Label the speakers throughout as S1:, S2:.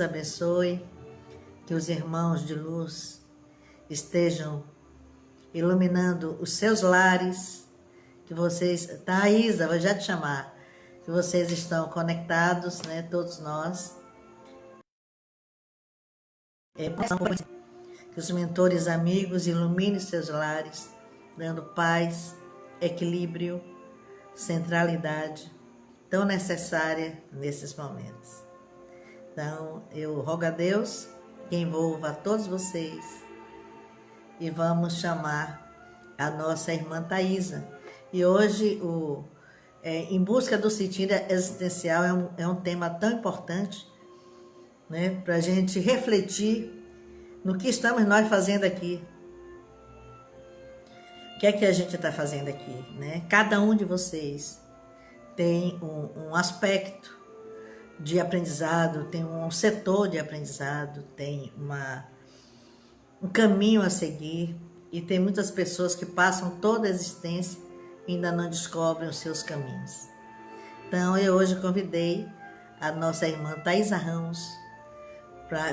S1: abençoe, que os irmãos de luz estejam iluminando os seus lares, que vocês, Thaisa, vou já te chamar, que vocês estão conectados, né, todos nós, que os mentores amigos iluminem seus lares, dando paz, equilíbrio, centralidade, tão necessária nesses momentos. Então, eu rogo a Deus que envolva a todos vocês e vamos chamar a nossa irmã Thaisa. E hoje, Em Busca do Sentido Existencial é um tema tão importante, né, para a gente refletir no que estamos nós fazendo aqui. O que é que a gente está fazendo aqui, né? Cada um de vocês tem um aspecto de aprendizado, tem um setor de aprendizado, tem um caminho a seguir, e tem muitas pessoas que passam toda a existência e ainda não descobrem os seus caminhos. Então, eu hoje convidei a nossa irmã Thaisa Ramos,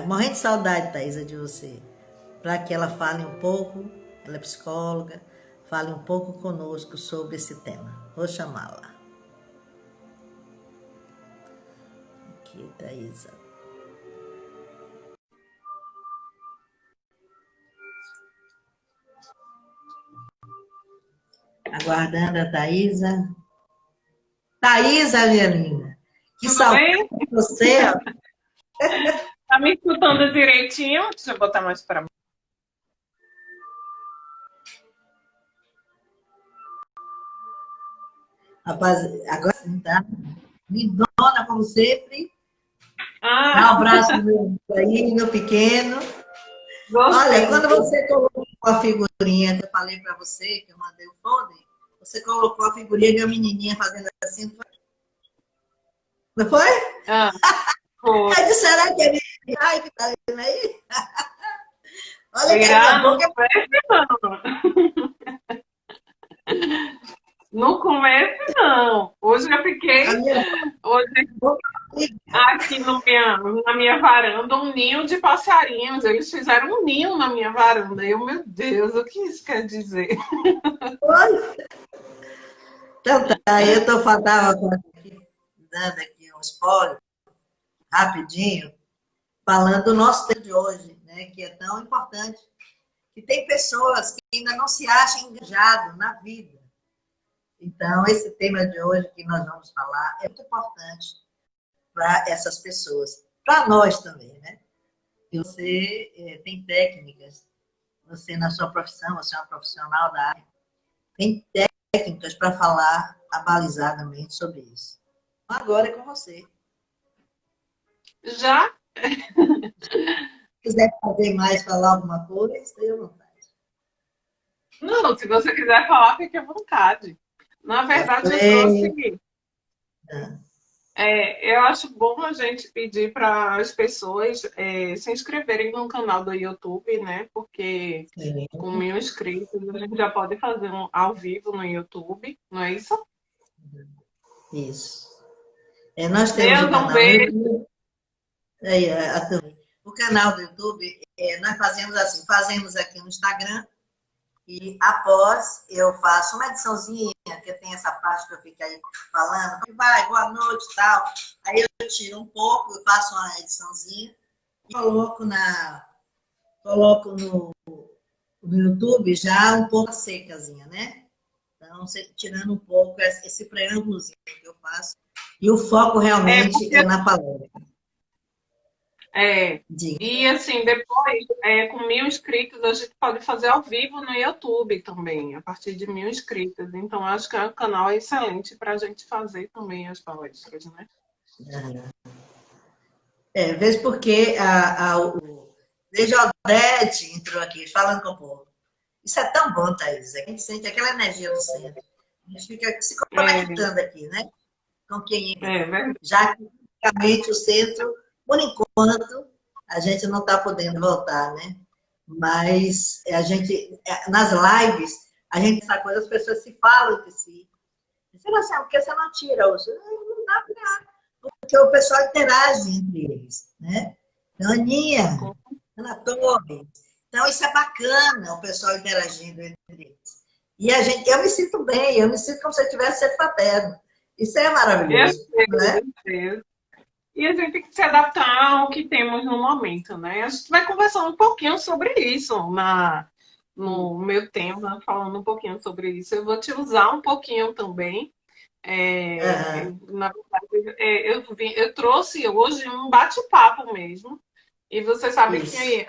S1: morrendo de saudade, Thaisa, de você, para que ela fale um pouco, ela é psicóloga, fale um pouco conosco sobre esse tema. Vou chamá-la. Aqui, Thaisa. Aguardando a Thaisa. Thaisa, minha linda, que saudade de você.
S2: Tá me escutando direitinho? Deixa eu botar mais para mim.
S1: Rapaz, agora sim, tá? Lindona, como sempre.
S2: Ah,
S1: Dá um abraço aí, meu pequeno.
S2: gostei.
S1: Olha, quando você colocou a figurinha que eu falei para você, que eu mandei o folder, você colocou a figurinha de uma menininha fazendo assim, não foi?
S2: Ah, foi.
S1: Aí disse, será que é minha ai, que tá vendo aí? Olha que a
S2: Irá,
S1: minha
S2: não
S1: boca
S2: comece, não. Não comece, não. Hoje eu fiquei.
S1: minha
S2: Hoje,
S1: boca
S2: aqui no na minha varanda, um ninho de passarinhos. Eles fizeram um ninho na minha varanda. Eu, meu Deus, o que isso quer dizer?
S1: foi. Então tá, eu tô falando aqui, dando aqui um spoiler, rapidinho, falando do nosso tema de hoje, né, que é tão importante, que tem pessoas que ainda não se acham engajadas na vida. Então, esse tema de hoje que nós vamos falar é muito importante para essas pessoas, para nós também, né? E você tem técnicas, você na sua profissão, você é uma profissional da área, tem técnicas para falar abalizadamente sobre isso. Agora é com você.
S2: Já?
S1: Se quiser fazer mais, falar alguma coisa, esteja à vontade.
S2: Não, se você quiser falar, fique à vontade. Na verdade, eu trouxe. Eu acho bom a gente pedir para as pessoas se inscreverem no canal do YouTube, né? Porque com 1.000 inscritos a gente já pode fazer um ao vivo no YouTube, não é isso?
S1: Isso. Nós temos
S2: Deus,
S1: o
S2: um
S1: canal no
S2: beijo.
S1: YouTube. O canal do YouTube, nós fazemos assim, fazemos aqui no Instagram, e após eu faço uma ediçãozinha, que tem essa parte que eu fico aí falando, vai, boa noite e tal. Aí eu tiro um pouco, eu faço uma ediçãozinha e coloco no YouTube já um pouco secazinha, né? Então, tirando um pouco esse preâmbulozinho que eu faço. E o foco realmente é na palavra.
S2: E assim, depois, com 1.000 inscritos, a gente pode fazer ao vivo no YouTube também, a partir de 1.000 inscritos. Então, acho que o canal é excelente para a gente fazer também as palestras, né?
S1: Veja porque Veja o Odete entrou aqui, falando com o povo. Isso é tão bom, Thaís. A gente sente aquela energia do centro. A gente fica se conectando aqui, né? Com quem
S2: Verdade.
S1: já que, praticamente, o centro, por enquanto, a gente não está podendo voltar, né? Mas a gente, nas lives, a gente sabe quando as pessoas se falam entre si. Você assim, por que você não tira hoje? Não dá pra, porque o pessoal interage entre eles, né? Aninha, Ana Torre. Então, isso é bacana, o pessoal interagindo entre eles. E eu me sinto bem, eu me sinto como se eu tivesse sendo paterno. Isso é
S2: Eu
S1: maravilhoso,
S2: sei,
S1: né?
S2: eu sei. E a gente tem que se adaptar ao que temos no momento, né? A gente vai conversar um pouquinho sobre isso no meu tema, falando um pouquinho sobre isso. Eu vou te usar um pouquinho também.
S1: Aham,
S2: Na verdade, eu trouxe hoje um bate-papo mesmo. E você sabe
S1: isso.
S2: que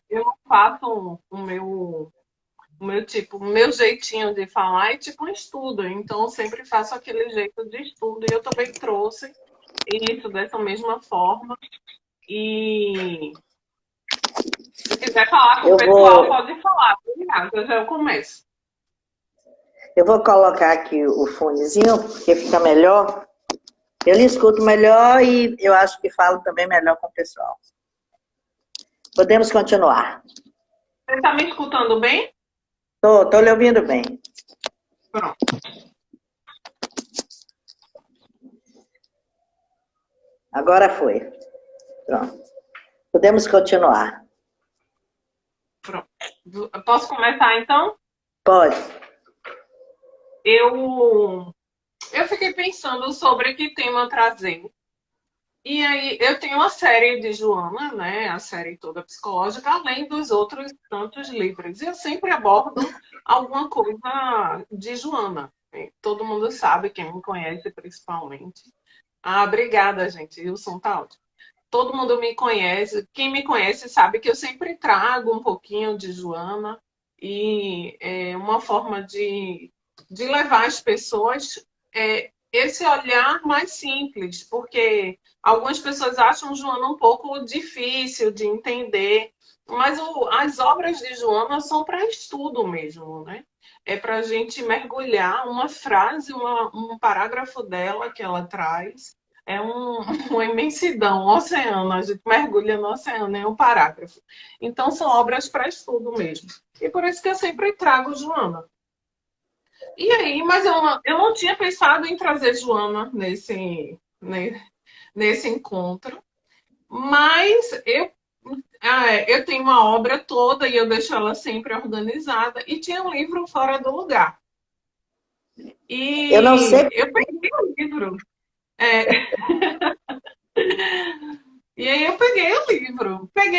S2: eu não faço o meu jeitinho de falar é tipo um estudo. Então, eu sempre faço aquele jeito de estudo. E eu também trouxe isso dessa mesma forma. E se quiser falar com o
S3: Eu
S2: pessoal,
S3: vou,
S2: pode falar. Obrigada, já eu começo.
S3: eu vou colocar aqui o fonezinho, porque fica melhor. Eu lhe escuto melhor e eu acho que falo também melhor com o pessoal. Podemos continuar.
S2: Você está me escutando bem?
S3: Tô lhe ouvindo bem.
S2: Pronto,
S3: Agora foi. Pronto. Podemos continuar.
S2: pronto. Posso começar então?
S3: Pode.
S2: Eu, eu fiquei pensando sobre que tema trazer. E aí, eu tenho uma série de Joana, né? A série toda psicológica, além dos outros tantos livros. E eu sempre abordo alguma coisa de Joana. Todo mundo sabe, quem me conhece principalmente. Ah, obrigada, gente. E o som tá ótimo. Todo mundo me conhece. Quem me conhece sabe que eu sempre trago um pouquinho de Joana. E é uma forma de levar as pessoas esse olhar mais simples, porque algumas pessoas acham Joana um pouco difícil de entender, mas as obras de Joana são para estudo mesmo, né? É para a gente mergulhar uma frase, um parágrafo dela que ela traz. É uma imensidão, um oceano. A gente mergulha no oceano em um parágrafo. Então, são obras para estudo mesmo. E por isso que eu sempre trago Joana. E aí, mas eu não tinha pensado em trazer Joana nesse encontro, mas eu tenho uma obra toda e eu deixo ela sempre organizada, e tinha um livro fora do lugar.
S3: Eu não
S2: E
S3: sei.
S2: eu peguei o livro. é, e aí eu peguei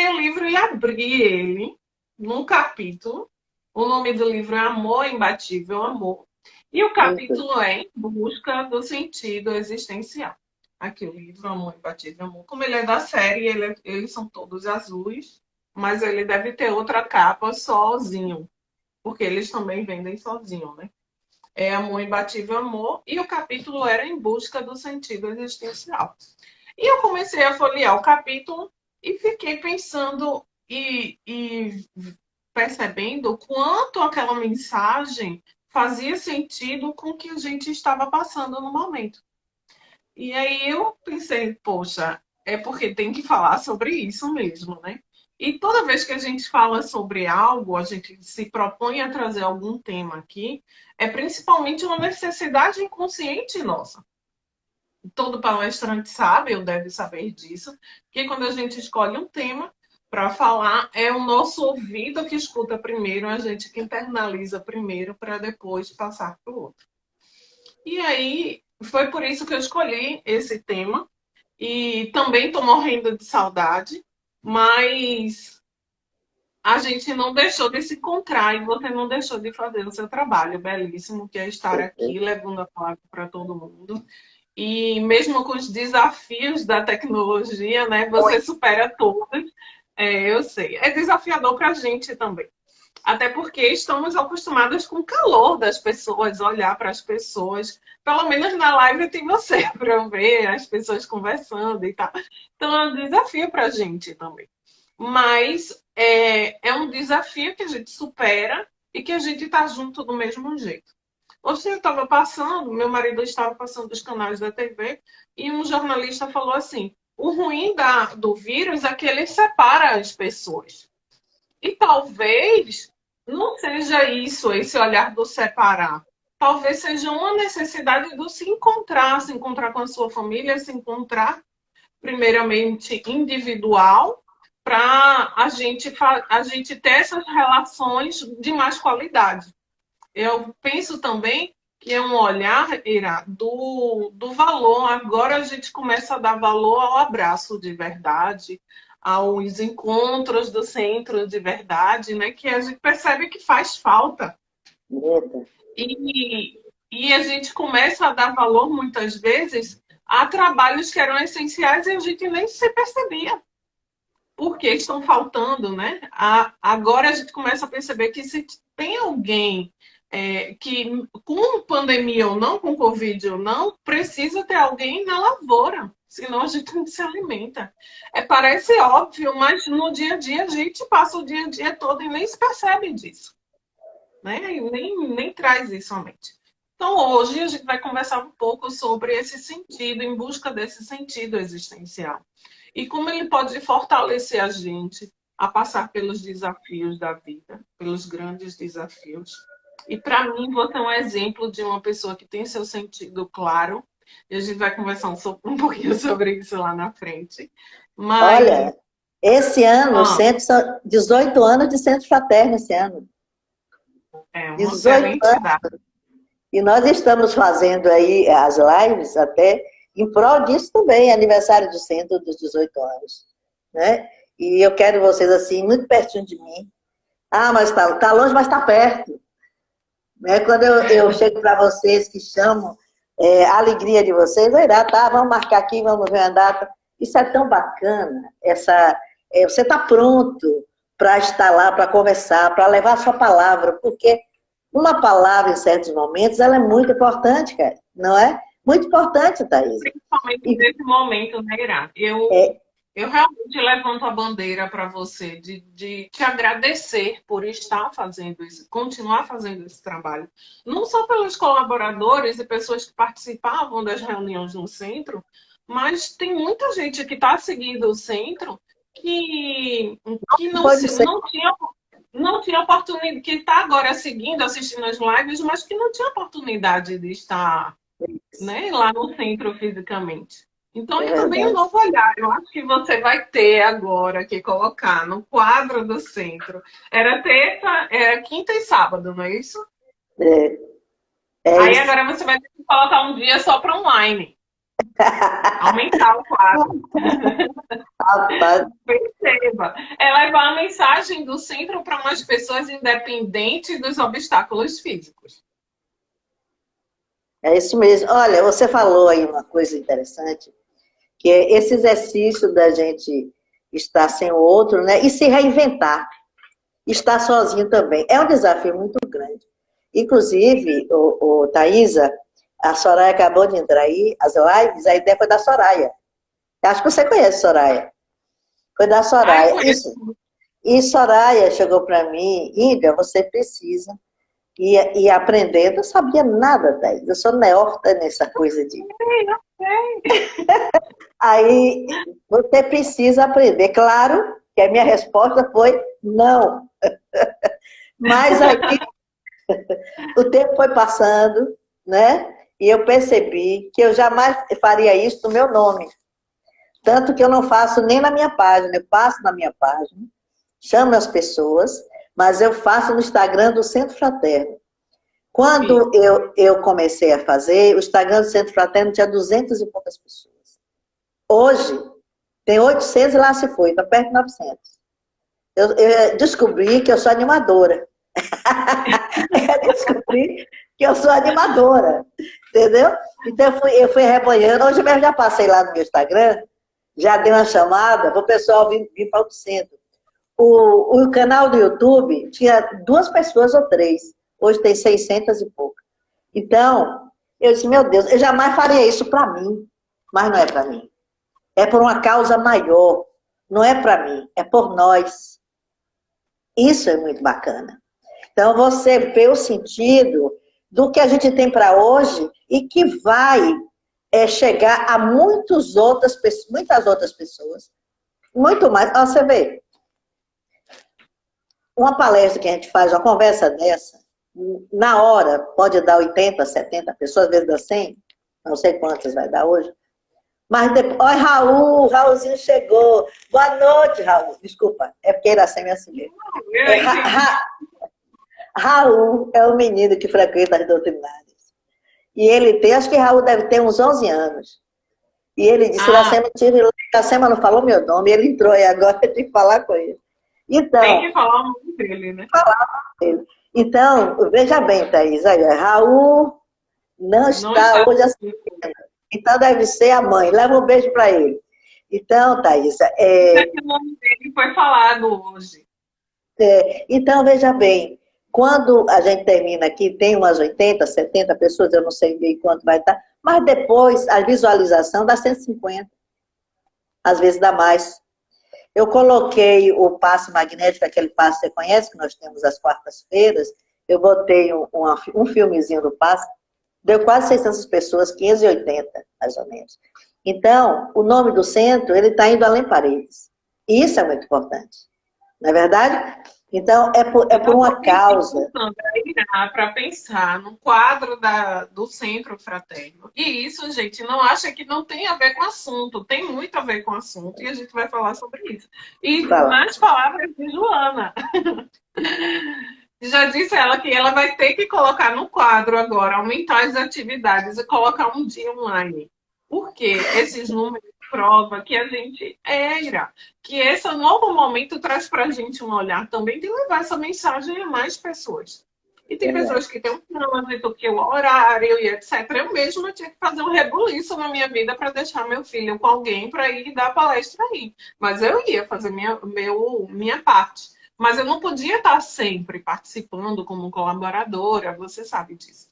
S2: o livro e abri ele num capítulo. O nome do livro é Amor Imbatível Amor. E o capítulo é Em Busca do Sentido Existencial. Aqui o livro Amor Imbatível Amor. Como ele é da série, eles são todos azuis, mas ele deve ter outra capa sozinho, porque eles também vendem sozinho, né? É Amor Imbatível Amor, e o capítulo era Em Busca do Sentido Existencial. E eu comecei a folhear o capítulo e fiquei pensando e percebendo o quanto aquela mensagem fazia sentido com o que a gente estava passando no momento. E aí eu pensei, poxa, é porque tem que falar sobre isso mesmo, né? E toda vez que a gente fala sobre algo, a gente se propõe a trazer algum tema aqui, é principalmente uma necessidade inconsciente nossa. Todo palestrante sabe, ou deve saber disso, que quando a gente escolhe um tema para falar, é o nosso ouvido que escuta primeiro, a gente que internaliza primeiro para depois passar para o outro. E aí, foi por isso que eu escolhi esse tema. E também estou morrendo de saudade, mas a gente não deixou de se encontrar e você não deixou de fazer o seu trabalho belíssimo, que é estar aqui levando a palavra para todo mundo. E mesmo com os desafios da tecnologia, né, você supera todos. Eu sei. É desafiador para a gente também. Até porque estamos acostumados com o calor das pessoas, olhar para as pessoas. Pelo menos na live tem você para eu ver as pessoas conversando e tal. Então é um desafio para a gente também. Mas é um desafio que a gente supera e que a gente está junto do mesmo jeito. Hoje eu estava passando, meu marido estava passando os canais da TV e um jornalista falou assim: o ruim do vírus é que ele separa as pessoas. E talvez não seja isso, esse olhar do separar. Talvez seja uma necessidade do se encontrar com a sua família, se encontrar primeiramente individual, para a gente ter essas relações de mais qualidade. Eu penso também que é um olhar, Ira, do valor. Agora a gente começa a dar valor ao abraço de verdade, aos encontros do centro de verdade, né? Que a gente percebe que faz falta. E a gente começa a dar valor, muitas vezes, a trabalhos que eram essenciais e a gente nem se percebia. Porque estão faltando, né? Agora a gente começa a perceber que se tem alguém que, com pandemia ou não, com Covid ou não, precisa ter alguém na lavoura, senão a gente não se alimenta. Parece óbvio, mas no dia a dia a gente passa o dia a dia todo e nem se percebe disso. Né? E nem traz isso à mente. Então, hoje a gente vai conversar um pouco sobre esse sentido, em busca desse sentido existencial. E como ele pode fortalecer a gente a passar pelos desafios da vida, pelos grandes desafios. E para mim, você é um exemplo de uma pessoa que tem seu sentido claro. E a gente vai conversar um pouquinho sobre isso lá na frente. Mas...
S3: Olha, esse ano, 18 anos de Centro Fraterno esse ano.
S2: É uma excelente data.
S3: E nós estamos fazendo aí as lives até em prol disso também, aniversário do centro dos 18 anos. Né? E eu quero vocês assim, muito pertinho de mim. Ah, mas tá longe, mas está perto. Né? Quando eu chego para vocês que chamam a alegria de vocês, vamos marcar aqui, vamos ver a data. Isso é tão bacana. Você está pronto para estar lá, para conversar, para levar a sua palavra, porque uma palavra, em certos momentos, ela é muito importante, cara, não é? Muito importante, Thaís.
S2: Principalmente nesse momento, né, Ira? Eu realmente levanto a bandeira para você de te agradecer por estar fazendo isso, continuar fazendo esse trabalho. Não só pelos colaboradores e pessoas que participavam das reuniões no centro, mas tem muita gente que está seguindo o centro que não tinha oportunidade, que está agora seguindo, assistindo as lives, mas que não tinha oportunidade de estar, né, lá no centro fisicamente. Então, é também um novo olhar. Eu acho que você vai ter agora que colocar no quadro do centro. Era quinta e sábado, não é isso? Aí
S3: isso.
S2: agora você vai ter que colocar um dia só para online. Aumentar o quadro. Perceba. É levar a mensagem do centro para umas pessoas independentes dos obstáculos físicos.
S3: É isso mesmo. Olha, você falou aí uma coisa interessante, que é esse exercício da gente estar sem o outro, né? E se reinventar. Estar sozinho também. É um desafio muito grande. Inclusive, Thaisa, a Soraya acabou de entrar aí, as lives, a ideia foi da Soraya. Acho que você conhece Soraya. Foi da Soraya. Isso. E Soraya chegou para mim, Índia, você precisa ir aprender. Eu não sabia nada, Thaís. Eu sou neófita nessa coisa de... Aí, você precisa aprender. Claro que a minha resposta foi não. Mas aqui, o tempo foi passando, né? E eu percebi que eu jamais faria isso no meu nome. Tanto que eu não faço nem na minha página. Eu passo na minha página, chamo as pessoas, mas eu faço no Instagram do Centro Fraterno. Quando eu comecei a fazer, o Instagram do Centro Fraterno tinha 200 e poucas pessoas. Hoje, tem 800 e lá se foi, está perto de 900. Eu descobri que eu sou animadora. Eu descobri que eu sou animadora, entendeu? Então eu fui rebanhando. Hoje mesmo já passei lá no meu Instagram, já dei uma chamada para o pessoal vir para o centro. O canal do YouTube tinha 2 pessoas ou 3. Hoje tem 600 e pouco. Então, eu disse, meu Deus, eu jamais faria isso para mim. Mas não é para mim. É por uma causa maior. Não é para mim, é por nós. Isso é muito bacana. Então, você vê o sentido do que a gente tem para hoje e que vai chegar a muitas outras pessoas. Muito mais. Ó, você vê, uma palestra que a gente faz, uma conversa dessa, na hora pode dar 80, 70 pessoas, às vezes dá 100, não sei quantas vai dar hoje. Mas depois... Olha, Raulzinho chegou. Boa noite, Raul. Desculpa, é porque Iracema é assim mesmo. Raul é o menino que frequenta as doutrinárias. E ele tem, acho que Raul deve ter uns 11 anos. E ele disse, Iracema não falou meu nome, ele entrou aí agora, eu tenho que falar com ele. Então,
S2: tem que falar o nome dele, né?
S3: Então, veja bem, Thaís, aí, Raul não está hoje assim. Então deve ser a mãe. Leva um beijo para ele. Então, Thaís...
S2: O nome dele foi falado hoje.
S3: Então, veja bem, quando a gente termina aqui, tem umas 80, 70 pessoas, eu não sei bem quanto vai estar, mas depois a visualização dá 150. Às vezes dá mais. Eu coloquei o passe magnético, aquele passe que você conhece, que nós temos às quartas-feiras, eu botei um filmezinho do passe, deu quase 600 pessoas, 580, mais ou menos. Então, o nome do centro, ele está indo além paredes. E isso é muito importante. Não é verdade? Então, é por uma causa.
S2: Para pensar no quadro do Centro Fraterno. E isso, gente, não acha que não tem a ver com o assunto. Tem muito a ver com o assunto. E a gente vai falar sobre isso. E nas palavras de Joana. Já disse ela que ela vai ter que colocar no quadro agora, aumentar as atividades e colocar um dia online. Porque esses números provam que a gente era, que esse novo momento traz para a gente um olhar também de levar essa mensagem a mais pessoas. E tem pessoas que têm um trânsito, que o horário e etc. Eu mesma tinha que fazer um rebuliço na minha vida para deixar meu filho com alguém para ir dar palestra aí. Mas eu ia fazer minha parte. Mas eu não podia estar sempre participando como colaboradora, você sabe disso.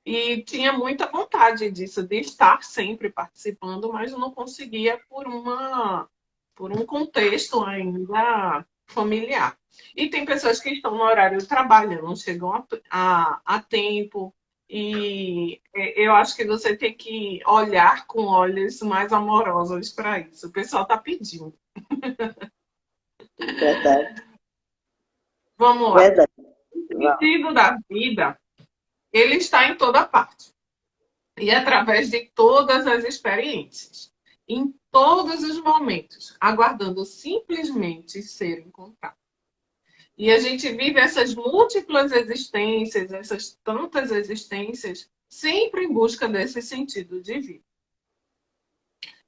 S2: E tinha muita vontade disso, de estar sempre participando, mas eu não conseguia por um contexto ainda familiar. E tem pessoas que estão no horário de trabalho, não chegam a tempo. E eu acho que você tem que olhar com olhos mais amorosos para isso. O pessoal está pedindo.
S3: Verdade.
S2: Vamos lá.
S3: Verdade.
S2: O sentido da vida, ele está em toda parte. E através de todas as experiências. Em todos os momentos, aguardando simplesmente ser encontrado. E a gente vive essas múltiplas existências, essas tantas existências, sempre em busca desse sentido de vida.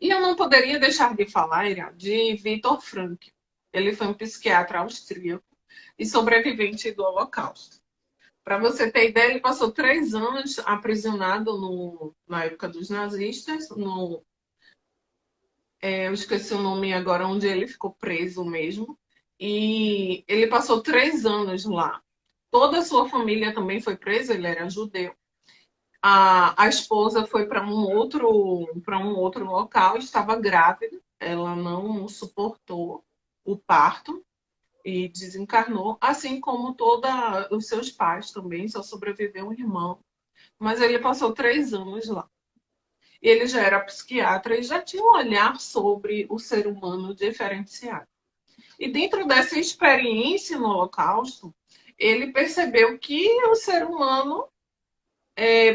S2: E eu não poderia deixar de falar, Ira, de Viktor Frankl. Ele foi um psiquiatra austríaco e sobrevivente do Holocausto. Para você ter ideia, ele passou 3 anos aprisionado na época dos nazistas, eu esqueci o nome agora, onde ele ficou preso mesmo. E ele passou 3 anos lá. Toda a sua família também foi presa, ele era judeu. A esposa foi para um outro local, estava grávida, ela não suportou o parto e desencarnou, assim como todos os seus pais também, só sobreviveu um irmão. Mas ele passou 3 anos lá. Ele já era psiquiatra e já tinha um olhar sobre o ser humano diferenciado. E dentro dessa experiência no Holocausto, ele percebeu que o ser humano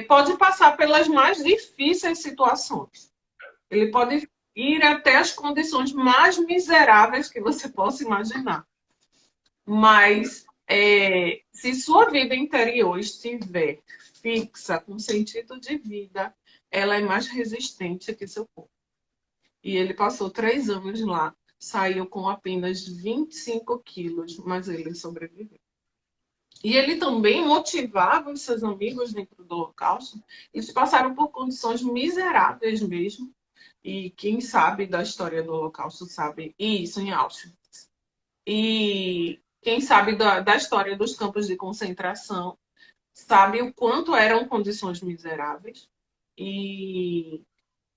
S2: pode passar pelas mais difíceis situações. Ele pode ir até as condições mais miseráveis que você possa imaginar. Mas se sua vida interior estiver fixa, com sentido de vida, ela é mais resistente que seu corpo. E ele passou 3 anos lá, saiu com apenas 25 quilos, mas ele sobreviveu. E ele também motivava os seus amigos dentro do Holocausto. Eles passaram por condições miseráveis mesmo. E quem sabe da história do Holocausto sabe isso em Auschwitz. E quem sabe da história dos campos de concentração sabe o quanto eram condições miseráveis. E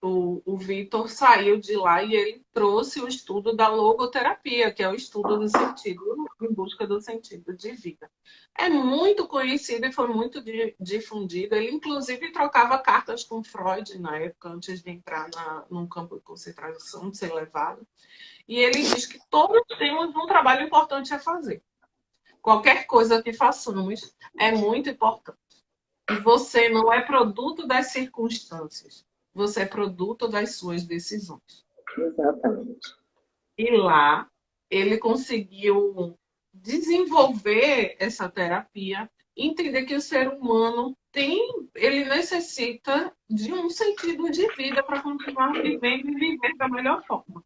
S2: o Viktor saiu de lá e ele trouxe o estudo da logoterapia, que é o estudo do sentido, em busca do sentido de vida. É muito conhecido e foi muito difundido. Ele, inclusive, trocava cartas com Freud na época, antes de entrar num campo de concentração, de ser levado. E ele diz que todos temos um trabalho importante a fazer. Qualquer coisa que façamos é muito importante. E você não é produto das circunstâncias. Você é produto das suas decisões.
S3: Exatamente.
S2: E lá ele conseguiu desenvolver essa terapia, entender que o ser humano ele necessita de um sentido de vida para continuar vivendo e viver da melhor forma.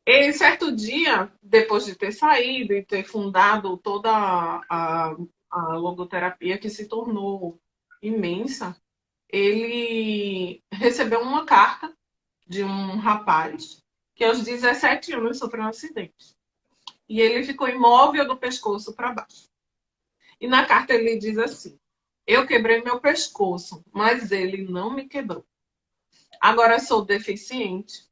S2: E certo dia, depois de ter saído e ter fundado toda a logoterapia, que se tornou imensa, ele recebeu uma carta de um rapaz que aos 17 anos sofreu um acidente. E ele ficou imóvel do pescoço para baixo. E na carta ele diz assim: eu quebrei meu pescoço, mas ele não me quebrou. Agora sou deficiente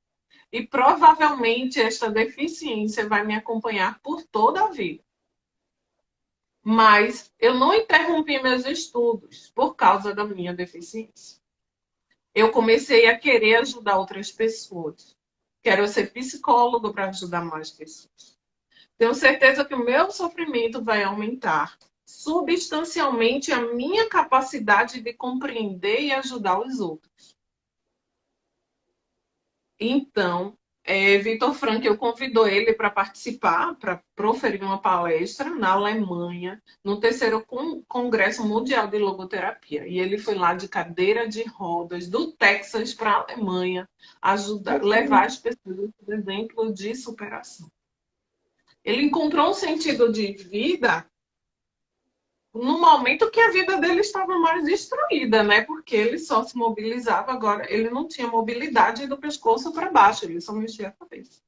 S2: e provavelmente esta deficiência vai me acompanhar por toda a vida. Mas eu não interrompi meus estudos por causa da minha deficiência. Eu comecei a querer ajudar outras pessoas. Quero ser psicólogo para ajudar mais pessoas. Tenho certeza que o meu sofrimento vai aumentar substancialmente a minha capacidade de compreender e ajudar os outros. Então, Viktor Frankl convidou ele para participar, para proferir uma palestra na Alemanha, no terceiro Congresso Mundial de Logoterapia. E ele foi lá de cadeira de rodas, do Texas para a Alemanha, levar as pessoas por exemplo de superação. Ele encontrou um sentido de vida no momento que a vida dele estava mais destruída, né? Porque ele só se mobilizava agora, ele não tinha mobilidade do pescoço para baixo, ele só mexia a cabeça.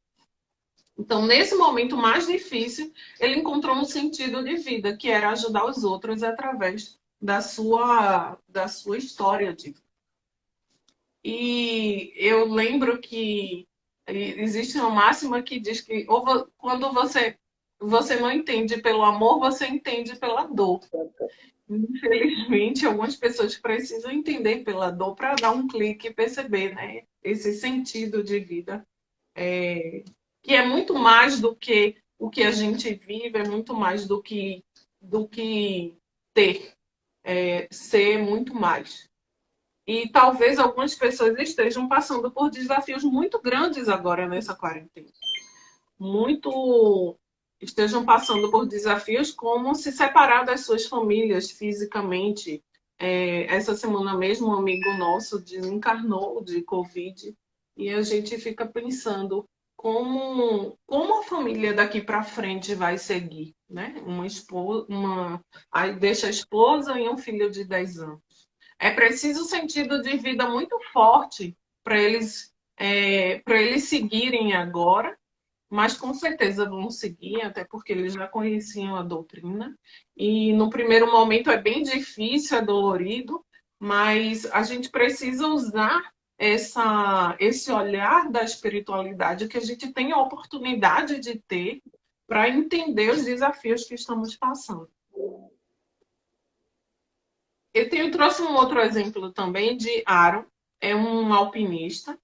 S2: Então, nesse momento mais difícil, ele encontrou um sentido de vida, que era ajudar os outros através da sua história de vida. E eu lembro que existe uma máxima que diz que quando você não entende pelo amor, você entende pela dor. Infelizmente, algumas pessoas precisam entender pela dor para dar um clique e perceber, né, esse sentido de vida, que é muito mais do que o que a gente vive, é muito mais do que ter, ser muito mais. E talvez algumas pessoas estejam passando por desafios muito grandes agora nessa quarentena. Estejam passando por desafios como se separar das suas famílias fisicamente. Essa semana mesmo, um amigo nosso desencarnou de Covid e a gente fica pensando como a família daqui para frente vai seguir, né? Aí deixa a esposa e um filho de 10 anos. É preciso um sentido de vida muito forte para eles seguirem agora, mas com certeza vão seguir, até porque eles já conheciam a doutrina. E no primeiro momento é bem difícil, é dolorido, mas a gente precisa usar esse olhar da espiritualidade que a gente tem a oportunidade de ter para entender os desafios que estamos passando. Trouxe um outro exemplo também de Aaron, é um alpinista,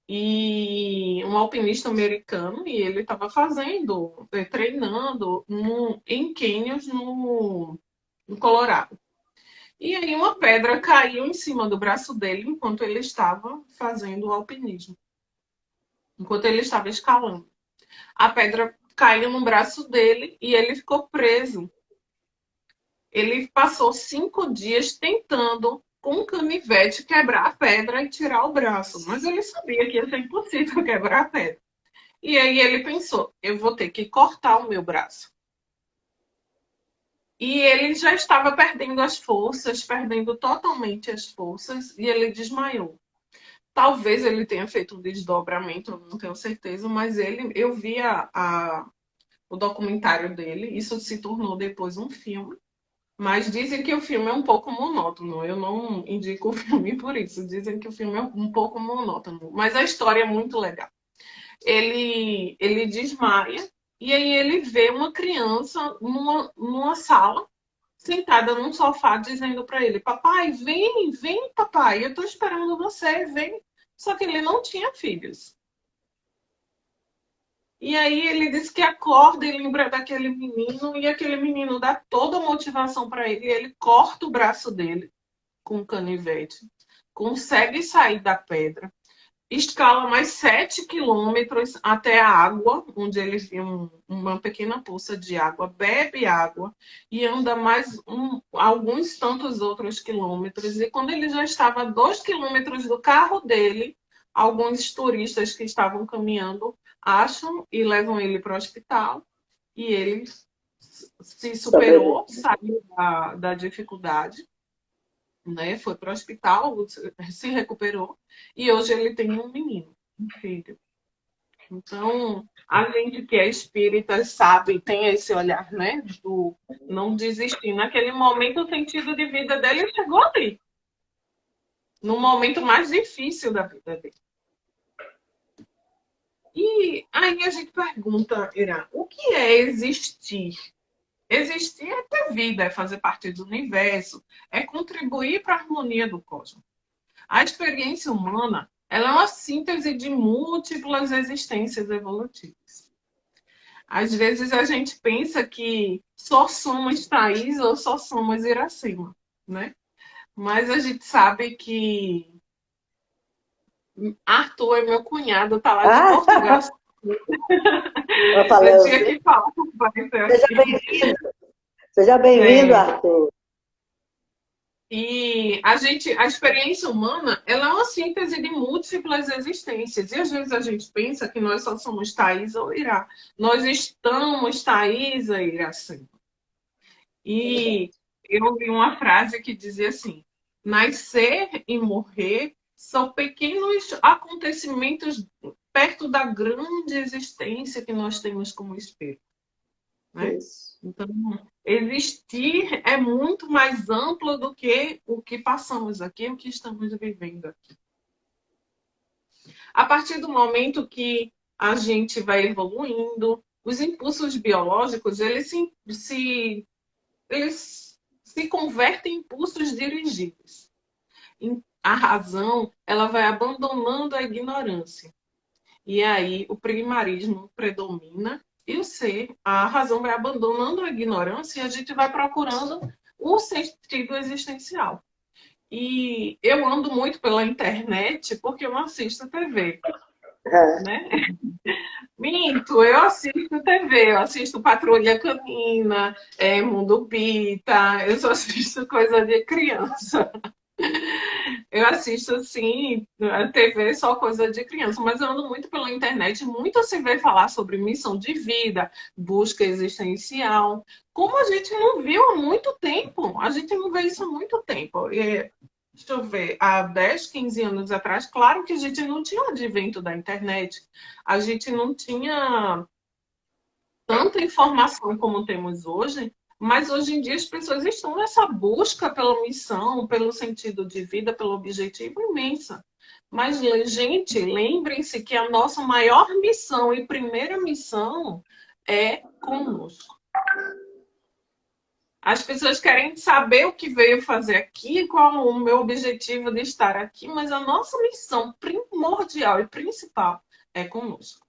S2: e um alpinista americano, e ele estava treinando em cânions no Colorado. E aí uma pedra caiu em cima do braço dele enquanto ele estava fazendo o alpinismo, enquanto ele estava escalando. A pedra caiu no braço dele e ele ficou preso. Ele passou 5 dias tentando, com um canivete, quebrar a pedra e tirar o braço. Mas ele sabia que ia ser impossível quebrar a pedra. E aí ele pensou, eu vou ter que cortar o meu braço. E ele já estava perdendo as forças, perdendo totalmente as forças, e ele desmaiou. Talvez ele tenha feito um desdobramento, não tenho certeza, mas eu vi o documentário dele, isso se tornou depois um filme. Mas dizem que o filme é um pouco monótono. Eu não indico o filme por isso. Dizem que o filme é um pouco monótono. Mas a história é muito legal. Ele desmaia e aí ele vê uma criança numa sala, sentada num sofá, dizendo para ele: papai, vem, papai, eu estou esperando você, vem. Só que ele não tinha filhos. E aí ele diz que acorda e lembra daquele menino, e aquele menino dá toda a motivação para ele, e ele corta o braço dele. com canivete, consegue sair da pedra, escala mais 7 quilômetros até a água, onde eles viam uma pequena poça de água, bebe água e anda mais alguns tantos outros quilômetros. E quando ele já estava a 2 quilômetros do carro dele, alguns turistas que estavam caminhando acham e levam ele para o hospital. E ele se superou, saiu da dificuldade, né? Foi para o hospital, se recuperou, e hoje ele tem um menino, um filho. Então, a gente que é espírita sabe, tem esse olhar, né? Do não desistir. Naquele momento, o sentido de vida dele chegou ali. No momento mais difícil da vida dele. E aí a gente pergunta, Irã, o que é existir? Existir é ter vida, é fazer parte do universo, é contribuir para a harmonia do cosmos. A experiência humana, ela é uma síntese de múltiplas existências evolutivas. Às vezes a gente pensa que só somos Thaís ou só somos Iracema, né? Mas a gente sabe que Arthur é meu cunhado, tá lá de Portugal. Eu tinha que falar.
S3: Seja bem-vindo. Seja bem-vindo, Arthur.
S2: E a experiência humana, ela é uma síntese de múltiplas existências. E às vezes a gente pensa que nós só somos Thaís ou Irá. Nós estamos Thaís ou Iracema. E eu ouvi uma frase que dizia assim: nascer e morrer são pequenos acontecimentos perto da grande existência que nós temos como espírito. Né? Então, existir é muito mais amplo do que o que passamos aqui, o que estamos vivendo aqui. A partir do momento que a gente vai evoluindo, os impulsos biológicos, eles se convertem em impulsos dirigíveis. A razão, ela vai abandonando a ignorância. E aí o primarismo predomina e a razão vai abandonando a ignorância e a gente vai procurando um sentido existencial. E eu ando muito pela internet porque eu assisto TV. Né? Minto, eu assisto TV, eu assisto Patrulha Canina, Mundo Bita, eu só assisto coisa de criança. Eu assisto, assim, a TV só coisa de criança, mas eu ando muito pela internet, muito se vê falar sobre missão de vida, busca existencial, como a gente não viu há muito tempo, a gente não vê isso há muito tempo. Deixa eu ver, há 10, 15 anos atrás, claro que a gente não tinha o advento da internet, a gente não tinha tanta informação como temos hoje, mas hoje em dia as pessoas estão nessa busca pela missão, pelo sentido de vida, pelo objetivo imensa. Mas, gente, lembrem-se que a nossa maior missão e primeira missão é conosco. As pessoas querem saber o que veio fazer aqui, qual o meu objetivo de estar aqui, mas a nossa missão primordial e principal é conosco.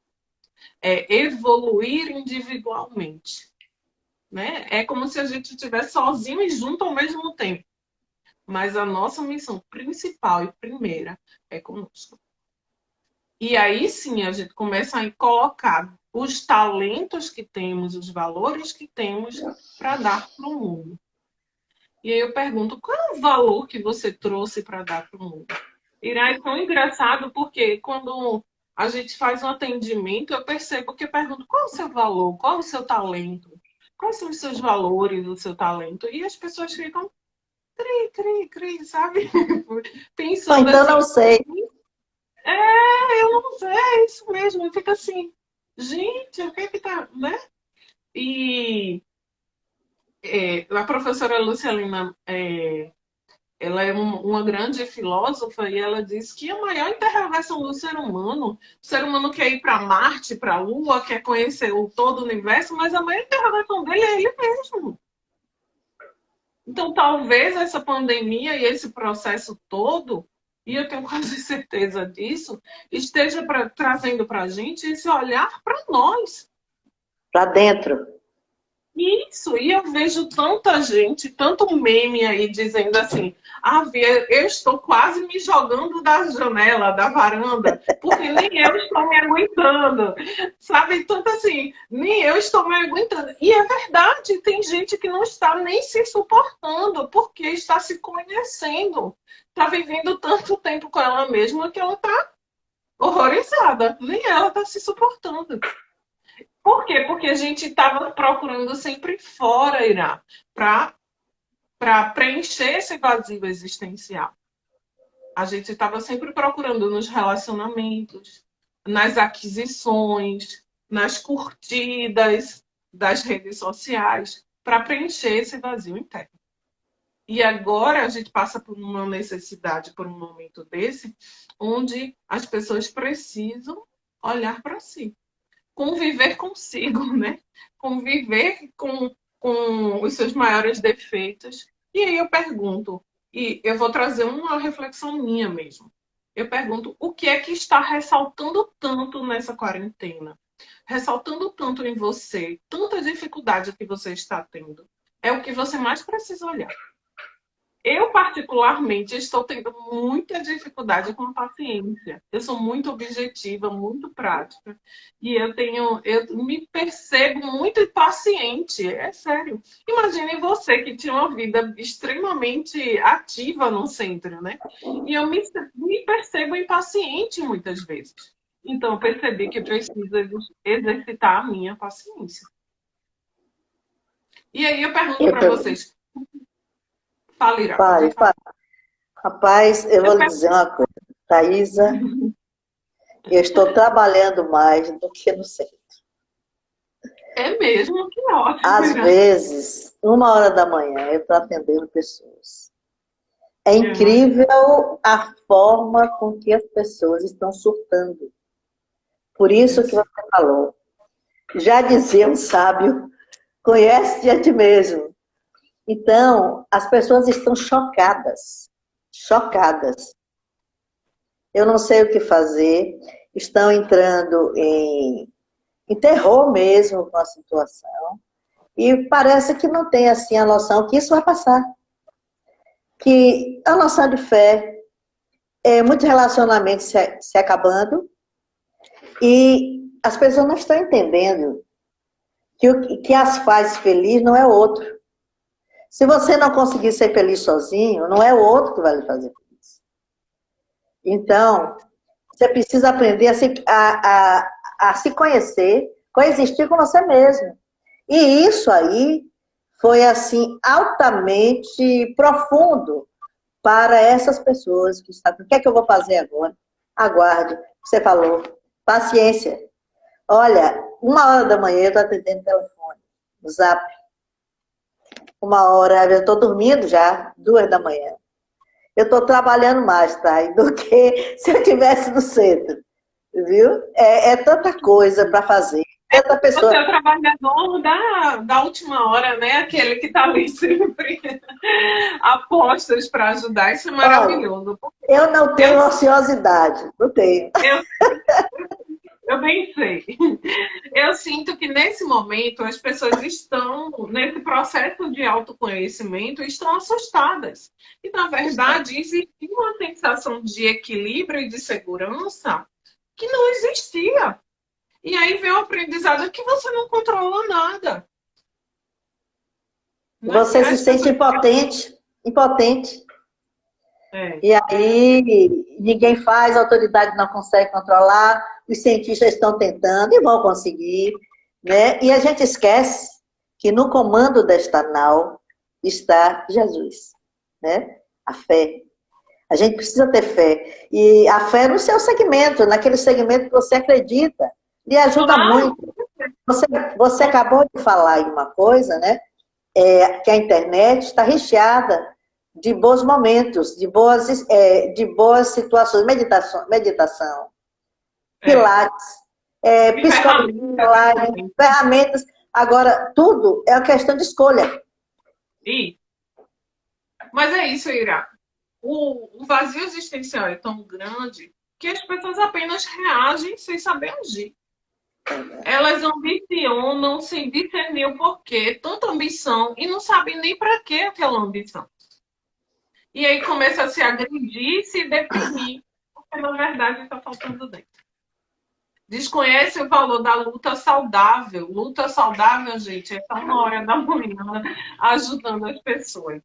S2: É evoluir individualmente. Né? É como se a gente estivesse sozinho e junto ao mesmo tempo. Mas a nossa missão principal e primeira é conosco. E aí sim a gente começa a colocar os talentos que temos, os valores que temos para dar para o mundo. E aí eu pergunto, qual é o valor que você trouxe para dar para o mundo? Irá, é tão engraçado porque quando a gente faz um atendimento, eu percebo que eu pergunto, qual é o seu valor? Qual é o seu talento? Quais são os seus valores, o seu talento? E as pessoas ficam cri, sabe? Pensando
S3: então
S2: assim,
S3: não sei.
S2: Eu não sei, é isso mesmo. Fica assim, gente, o que é que tá, né? E a professora Lucilena, ela é uma grande filósofa e ela diz que a maior interrogação do ser humano, o ser humano quer ir para Marte, para a Lua, quer conhecer todo o universo, mas a maior interrogação dele é ele mesmo. Então, talvez essa pandemia e esse processo todo, e eu tenho quase certeza disso, esteja trazendo para a gente esse olhar para nós.
S3: Para dentro.
S2: Isso, e eu vejo tanta gente, tanto meme aí dizendo assim, ah, Via, eu estou quase me jogando da janela, da varanda, porque nem eu estou me aguentando, sabe? Tanto assim, nem eu estou me aguentando. E é verdade, tem gente que não está nem se suportando, porque está se conhecendo, está vivendo tanto tempo com ela mesma que ela está horrorizada, nem ela está se suportando. Por quê? Porque a gente estava procurando sempre fora, Irá, para preencher esse vazio existencial. A gente estava sempre procurando nos relacionamentos, nas aquisições, nas curtidas das redes sociais, para preencher esse vazio interno. E agora a gente passa por uma necessidade, por um momento desse, onde as pessoas precisam olhar para si, conviver consigo, né? Conviver com os seus maiores defeitos. E aí eu pergunto, e eu vou trazer uma reflexão minha mesmo. Eu pergunto, o que é que está ressaltando tanto nessa quarentena? Ressaltando tanto em você, tanta dificuldade que você está tendo. É o que você mais precisa olhar. Eu, particularmente, estou tendo muita dificuldade com a paciência. Eu sou muito objetiva, muito prática. E eu me percebo muito impaciente, é sério. Imagine você que tinha uma vida extremamente ativa no centro, né? E eu me percebo impaciente muitas vezes. Então, eu percebi que preciso exercitar a minha paciência. E aí eu pergunto para vocês, fala, Ira,
S3: Pai,
S2: pode falar.
S3: rapaz, eu vou lhe dizer uma coisa. Thaisa, eu estou trabalhando mais do que no centro.
S2: É mesmo? Que ótimo.
S3: Às vezes, 1 hora da manhã, eu estou atendendo pessoas. É incrível a forma com que as pessoas estão surtando. Por isso que você falou. Já dizia um sábio, conhece-te a ti mesmo. Então, as pessoas estão chocadas. Chocadas. Eu não sei o que fazer. Estão entrando em terror mesmo com a situação. E parece que não tem assim a noção que isso vai passar. Que a noção de fé, muitos relacionamentos se acabando, e as pessoas não estão entendendo que o que as faz feliz não é o outro. Se você não conseguir ser feliz sozinho, não é o outro que vai lhe fazer feliz. Então, você precisa aprender a se conhecer, coexistir com você mesmo. E isso aí foi, assim, altamente profundo para essas pessoas que estão... O que é que eu vou fazer agora? Aguarde. Você falou. Paciência. Olha, 1 hora da manhã eu estou atendendo o telefone, no Zap. 1 hora, eu estou dormindo já, 2 da manhã. Eu estou trabalhando mais, tá? Do que se eu estivesse no centro. Viu? É tanta coisa para fazer. Tanta pessoa...
S2: Você é o trabalhador da última hora, né? Aquele que está ali sempre a postos para ajudar. Isso é maravilhoso.
S3: Olha, eu não tenho ociosidade. Não tenho.
S2: Eu bem sei. Eu sinto que nesse momento as pessoas estão nesse processo de autoconhecimento e estão assustadas. E, na verdade, existe uma sensação de equilíbrio e de segurança que não existia. E aí vem o aprendizado que você não controla nada.
S3: Você se sente impotente. Impotente.
S2: É.
S3: E aí ninguém faz, a autoridade não consegue controlar, os cientistas estão tentando e vão conseguir, né? E a gente esquece que no comando desta nau está Jesus, né? A fé. A gente precisa ter fé. E a fé no seu segmento, naquele segmento que você acredita, lhe ajuda muito. Você acabou de falar em uma coisa, né? Que a internet está recheada de bons momentos, de boas situações, meditação, pilates, psicologia, ferramentas. Agora, tudo é uma questão de escolha.
S2: Mas é isso, Ira. O vazio existencial é tão grande que as pessoas apenas reagem sem saber agir. Elas ambicionam sem discernir o porquê, tanta ambição, e não sabem nem para que aquela ambição. E aí começa a se agredir, se deprimir, porque na verdade está faltando dentro. Desconhece o valor da luta saudável. Luta saudável, gente, é estar 1 hora da manhã ajudando as pessoas.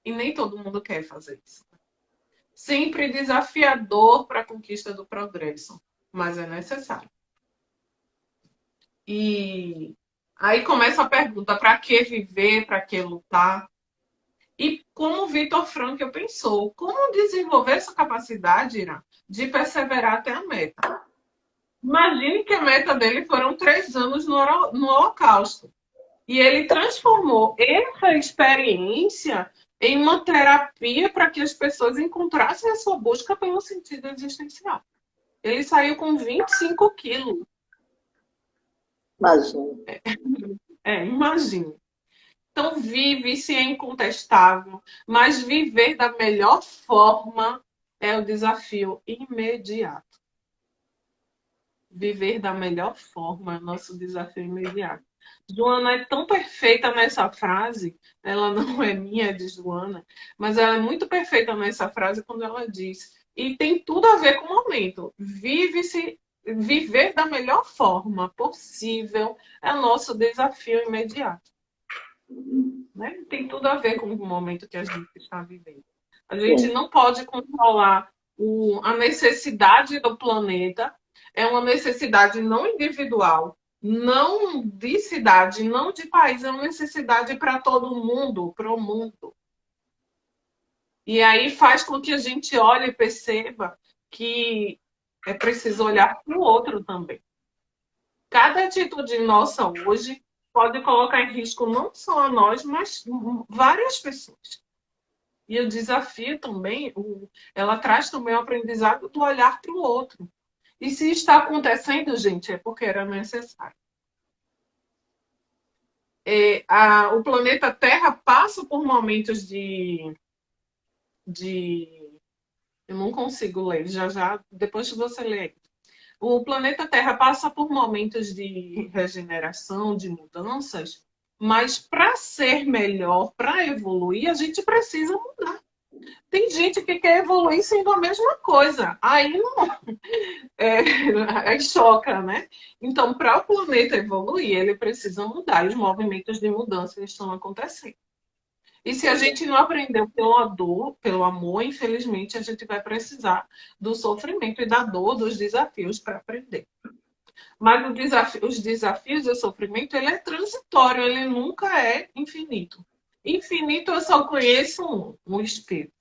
S2: E nem todo mundo quer fazer isso. Sempre desafiador para a conquista do progresso, mas é necessário. E aí começa a pergunta: para que viver, para que lutar? E como o Viktor Frankl pensou, como desenvolver essa capacidade, Ira, de perseverar até a meta? Imagine que a meta dele foram 3 anos no Holocausto. E ele transformou essa experiência em uma terapia para que as pessoas encontrassem a sua busca pelo sentido existencial. Ele saiu com 25 quilos.
S3: Imagina.
S2: Imagine. Então, vive-se é incontestável, mas viver da melhor forma é o desafio imediato. Viver da melhor forma é o nosso desafio imediato. Joana é tão perfeita nessa frase, ela não é minha, é de Joana, mas ela é muito perfeita nessa frase quando ela diz, e tem tudo a ver com o momento, viver da melhor forma possível é o nosso desafio imediato. Né? Tem tudo a ver com o momento que a gente está vivendo. A gente não pode controlar a necessidade do planeta, é uma necessidade não individual, não de cidade, não de país, é uma necessidade para todo mundo, para o mundo. E aí faz com que a gente olhe e perceba que é preciso olhar para o outro também. Cada atitude nossa hoje pode colocar em risco não só a nós, mas várias pessoas. E o desafio também, ela traz também o aprendizado do olhar para o outro. E se está acontecendo, gente, é porque era necessário. O planeta Terra passa por momentos de... Eu não consigo ler, já, depois que você lê. O planeta Terra passa por momentos de regeneração, de mudanças, mas para ser melhor, para evoluir, a gente precisa mudar. Tem gente que quer evoluir sendo a mesma coisa. Aí não. Aí choca, né? Então, para o planeta evoluir, ele precisa mudar. E os movimentos de mudança estão acontecendo. E se a gente não aprendeu pela dor, pelo amor, infelizmente, a gente vai precisar do sofrimento e da dor, dos desafios para aprender. Mas os desafios e o sofrimento, ele é transitório, ele nunca é infinito. Infinito eu só conheço um espírito.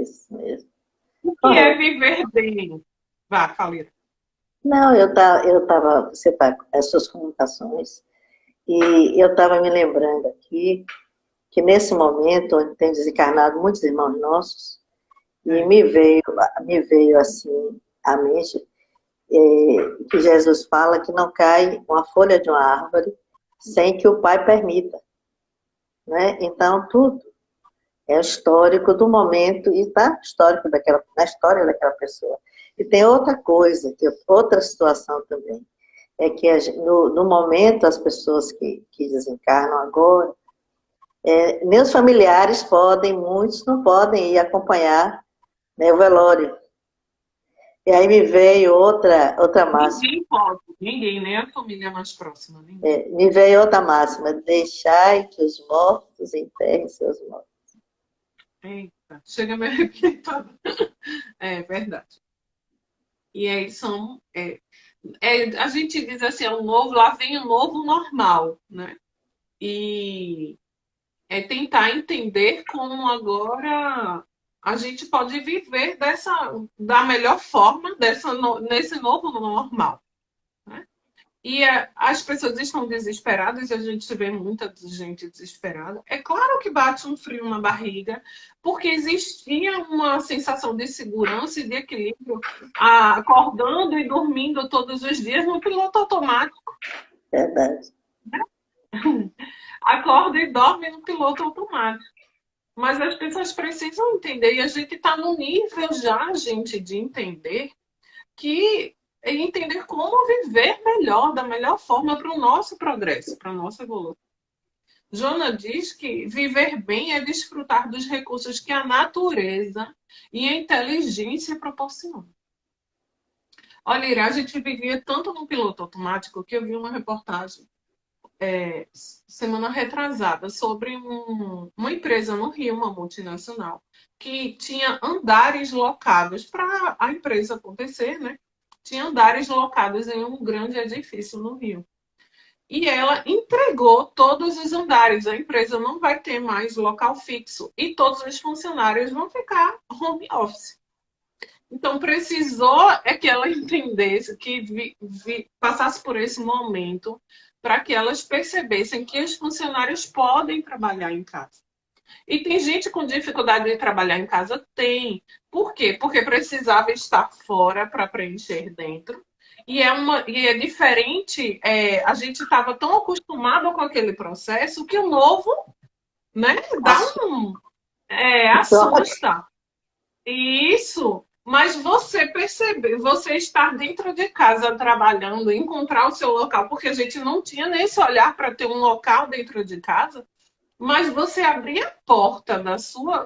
S3: Isso mesmo.
S2: O que é viver bem? Vá, Calira.
S3: Não, eu estava, você está com as suas comunicações, e eu estava me lembrando aqui que nesse momento, onde tem desencarnado muitos irmãos nossos, e me veio assim à mente que Jesus fala que não cai uma folha de uma árvore sem que o Pai permita. Né? Então, tudo é histórico do momento e está histórico na história daquela pessoa. E tem outra coisa, outra situação também, é que no momento as pessoas que desencarnam agora, meus familiares podem, muitos não podem ir acompanhar, né, o velório. E aí me veio outra máxima.
S2: Ninguém pode, ninguém, nem a família mais próxima.
S3: Me veio outra máxima: deixai que os mortos enterrem seus mortos.
S2: Eita, chega a me arrepiar. É verdade. E aí a gente diz assim, lá vem o novo normal, né? E é tentar entender como agora a gente pode viver da melhor forma nesse novo normal. Né? E as pessoas estão desesperadas, e a gente vê muita gente desesperada. É claro que bate um frio na barriga, porque existia uma sensação de segurança e de equilíbrio, acordando e dormindo todos os dias no piloto automático.
S3: Verdade.
S2: Acorda e dorme no piloto automático. Mas as pessoas precisam entender, e a gente está no nível já, gente, de entender que entender como viver melhor, da melhor forma para o nosso progresso, para a nossa evolução. Joana diz que viver bem é desfrutar dos recursos que a natureza e a inteligência proporcionam. Olha, Ira, a gente vivia tanto no piloto automático que eu vi uma reportagem semana retrasada sobre uma empresa no Rio, uma multinacional, que tinha andares locados para a empresa acontecer, né? Tinha andares locados em um grande edifício no Rio. E ela entregou todos os andares. A empresa não vai ter mais local fixo e todos os funcionários vão ficar home office. Então, precisou que ela entendesse, que passasse por esse momento para que elas percebessem que os funcionários podem trabalhar em casa. E tem gente com dificuldade de trabalhar em casa? Tem. Por quê? Porque precisava estar fora para preencher dentro. E é diferente, a gente estava tão acostumado com aquele processo que o novo, né, dá assusta. Isso, mas você perceber, você estar dentro de casa trabalhando, encontrar o seu local, porque a gente não tinha nem esse olhar para ter um local dentro de casa, mas você abrir a porta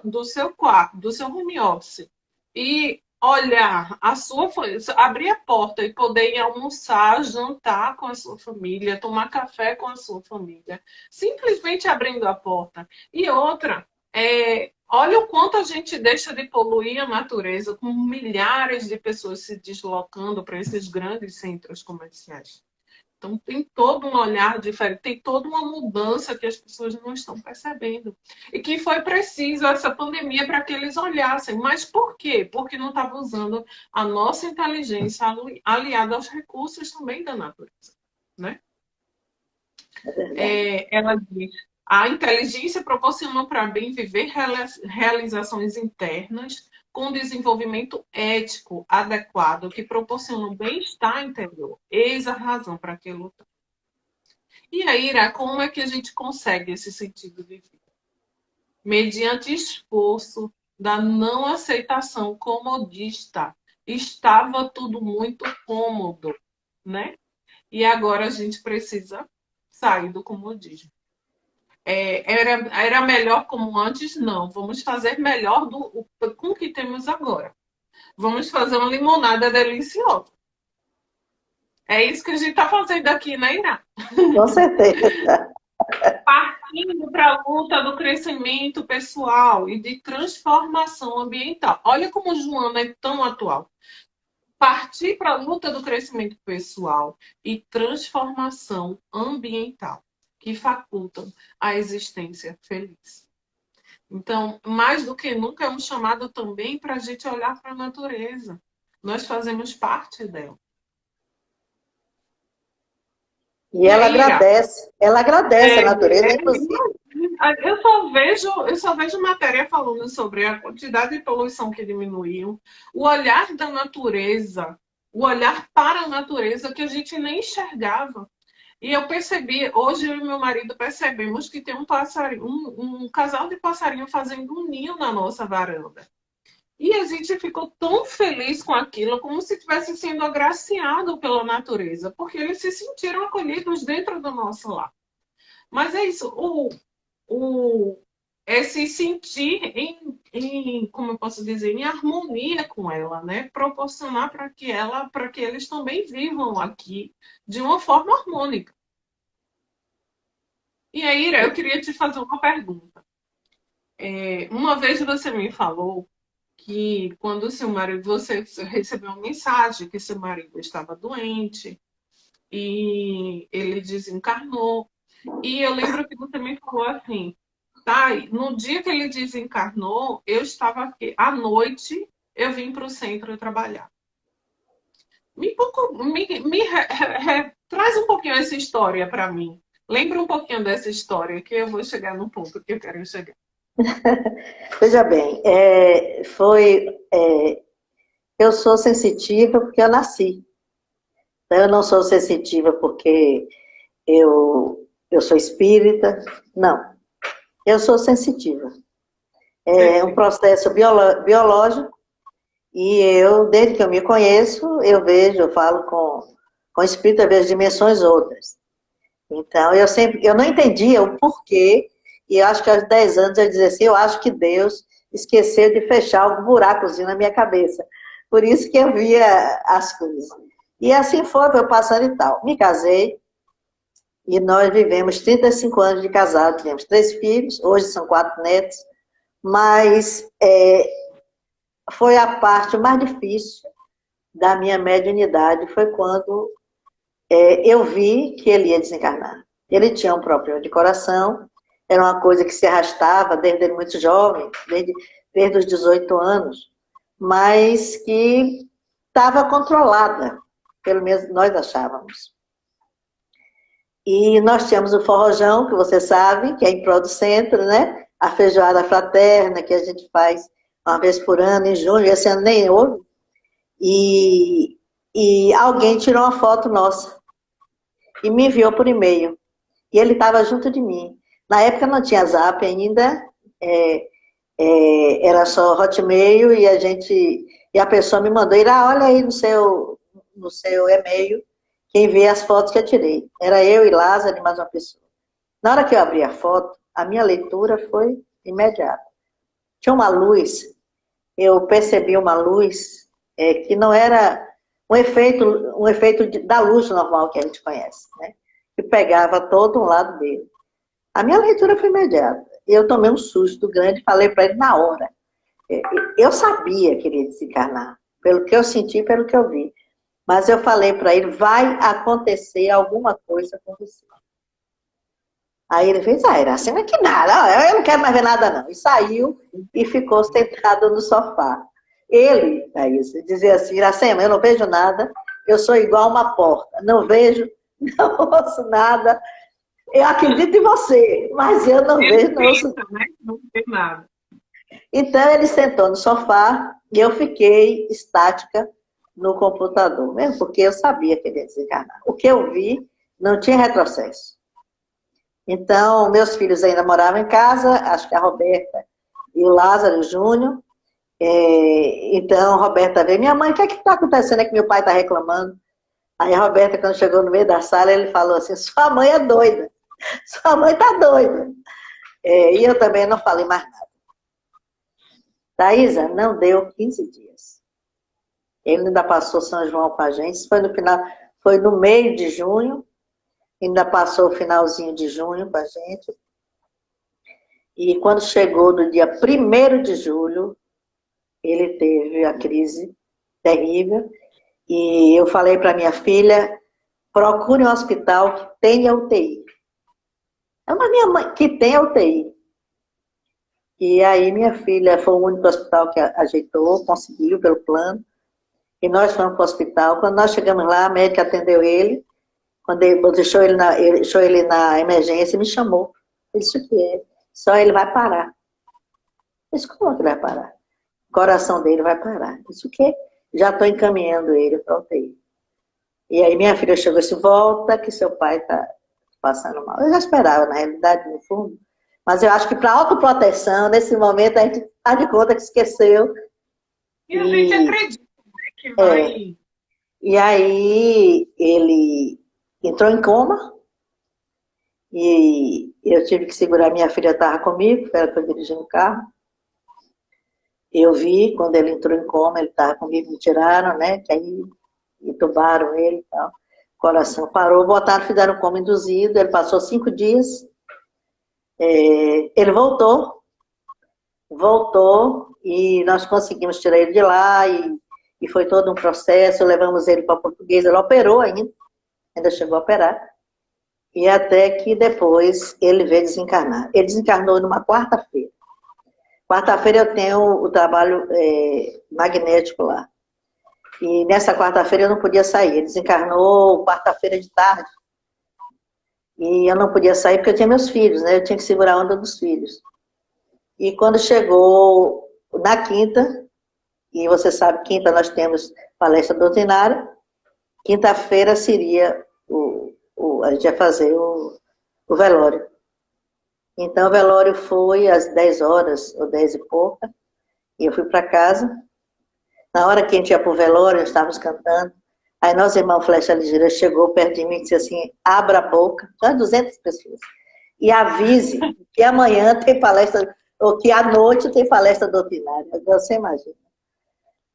S2: do seu quarto, do seu home office e olhar abrir a porta e poder ir almoçar, jantar com a sua família, tomar café com a sua família, simplesmente abrindo a porta. E outra, olha o quanto a gente deixa de poluir a natureza com milhares de pessoas se deslocando para esses grandes centros comerciais. Então, tem todo um olhar diferente, tem toda uma mudança que as pessoas não estão percebendo. E que foi preciso essa pandemia para que eles olhassem. Mas por quê? Porque não estava usando a nossa inteligência aliada aos recursos também da natureza. Né? Ela diz, a inteligência proporciona para bem viver realizações internas com desenvolvimento ético adequado, que proporciona um bem-estar interior. Eis a razão para que lutar. E aí, Ira, como é que a gente consegue esse sentido de vida? Mediante esforço da não aceitação comodista. Estava tudo muito cômodo, né? E agora a gente precisa sair do comodismo. Era melhor como antes? Não. Vamos fazer melhor com o que temos agora. Vamos fazer uma limonada deliciosa. É isso que a gente está fazendo aqui, né, Iná?
S3: Com certeza.
S2: Partindo para a luta do crescimento pessoal e de transformação ambiental. Olha como Joana é tão atual. Partir para a luta do crescimento pessoal e transformação ambiental, que facultam a existência feliz. Então, mais do que nunca, é um chamado também para a gente olhar para a natureza. Nós fazemos parte dela.
S3: E ela agradece a natureza, inclusive.
S2: Eu só vejo matéria falando sobre a quantidade de poluição que diminuiu, o olhar da natureza, o olhar para a natureza que a gente nem enxergava. E eu percebi, hoje eu e meu marido percebemos que tem um casal de passarinho fazendo um ninho na nossa varanda. E a gente ficou tão feliz com aquilo, como se estivesse sendo agraciado pela natureza, porque eles se sentiram acolhidos dentro do nosso lar. Mas é isso, se sentir como eu posso dizer, em harmonia com ela, né? Proporcionar para que eles também vivam aqui de uma forma harmônica. E aí, Ira, eu queria te fazer uma pergunta. Uma vez você me falou que quando seu marido, você recebeu uma mensagem que seu marido estava doente e ele desencarnou. E eu lembro que você me falou assim, tá? No dia que ele desencarnou, eu estava aqui, à noite eu vim para o centro trabalhar. Traz um pouquinho essa história para mim. Lembra um pouquinho dessa história, que eu vou chegar no ponto que eu quero chegar.
S3: Veja bem, eu sou sensitiva porque eu nasci. Eu não sou sensitiva porque eu sou espírita, não. Eu sou sensitiva. É um processo biológico E eu, desde que eu me conheço, eu vejo, eu falo com o espírito, eu vejo dimensões outras. Então, eu não entendia o porquê, e eu acho que aos 10 anos eu dizia assim, eu acho que Deus esqueceu de fechar um buracozinho na minha cabeça. Por isso que eu via as coisas. E assim foi passando e tal. Me casei, e nós vivemos 35 anos de casado, tivemos 3 filhos, hoje são 4 netos, mas foi a parte mais difícil da minha mediunidade, foi quando eu vi que ele ia desencarnar. Ele tinha um problema de coração, era uma coisa que se arrastava desde ele muito jovem, desde os 18 anos, mas que estava controlada, pelo menos nós achávamos. E nós tínhamos o forrojão, que você sabe, que é em prol do centro, né? A feijoada fraterna, que a gente faz uma vez por ano, em junho, esse ano nem houve. E alguém tirou uma foto nossa e me enviou por e-mail. E ele estava junto de mim. Na época não tinha Zap ainda, era só Hotmail e a pessoa me mandou, olha aí no seu e-mail, quem vê as fotos que eu tirei. Era eu e Lázaro e mais uma pessoa. Na hora que eu abri a foto, a minha leitura foi imediata. Tinha uma luz, eu percebi uma luz que não era um efeito da luz normal que a gente conhece, né? Que pegava todo um lado dele. A minha leitura foi imediata. Eu tomei um susto grande e falei para ele na hora. Eu sabia que ele ia desencarnar, pelo que eu senti, pelo que eu vi. Mas eu falei para ele, vai acontecer alguma coisa com você. Aí ele fez, Iracema, que nada, eu não quero mais ver nada não. E saiu e ficou sentado no sofá. Ele, Thaís, dizia assim, Iracema, eu não vejo nada, eu sou igual uma porta, não vejo, não ouço nada, eu acredito em você, mas eu não vejo, não ouço nada.
S2: Não tem nada.
S3: Então ele sentou no sofá e eu fiquei estática no computador, mesmo porque eu sabia que ele ia desencarnar. O que eu vi não tinha retrocesso. Então, meus filhos ainda moravam em casa, acho que a Roberta e o Lázaro Júnior. Então, a Roberta veio, minha mãe, o que está acontecendo? É que meu pai está reclamando. Aí a Roberta, quando chegou no meio da sala, ele falou assim, sua mãe é doida, sua mãe está doida. E eu também não falei mais nada. Thaisa, não deu 15 dias. Ele ainda passou São João com a gente, foi no meio de junho, ainda passou o finalzinho de junho com a gente. E quando chegou no dia 1º de julho, ele teve a crise terrível. E eu falei para minha filha, procure um hospital que tenha UTI. Mas minha mãe, que tenha UTI. E aí minha filha foi o único hospital que ajeitou, conseguiu pelo plano. E nós fomos para o hospital. Quando nós chegamos lá, a médica atendeu ele. Quando ele deixou ele na emergência, me chamou. Eu disse, o que é? Só ele vai parar. Eu disse, como é que ele vai parar? O coração dele vai parar. Eu disse, o quê? Já estou encaminhando ele para UTI. E aí minha filha chegou e disse, volta que seu pai está passando mal. Eu já esperava, na realidade, no fundo. Mas eu acho que para autoproteção, nesse momento, a gente faz de conta que esqueceu.
S2: E a gente acredita, né, que vai...
S3: E aí ele entrou em coma. E eu tive que segurar, minha filha estava comigo, ela estava dirigindo o carro. Eu vi, quando ele entrou em coma, ele estava comigo, me tiraram, né? Que aí entubaram ele e tal. O coração parou, botaram, fizeram coma induzido, ele passou 5 dias. Ele voltou e nós conseguimos tirar ele de lá e foi todo um processo, levamos ele para Português, ele operou ainda chegou a operar. E até que depois ele veio desencarnar. Ele desencarnou numa quarta-feira. Quarta-feira eu tenho o trabalho magnético lá. E nessa quarta-feira eu não podia sair. Ele desencarnou quarta-feira de tarde. E eu não podia sair porque eu tinha meus filhos, né? Eu tinha que segurar a onda dos filhos. E quando chegou na quinta, e você sabe, quinta nós temos palestra doutrinária, quinta-feira seria a gente ia fazer o velório. Então o velório foi às 10 horas, ou 10 e pouca, e eu fui para casa. Na hora que a gente ia para o velório, nós estávamos cantando. Aí nosso irmão Flecha Ligeira chegou perto de mim e disse assim, abra a boca, só 200 pessoas, e avise que amanhã tem palestra, ou que à noite tem palestra doutrinária. Você imagina.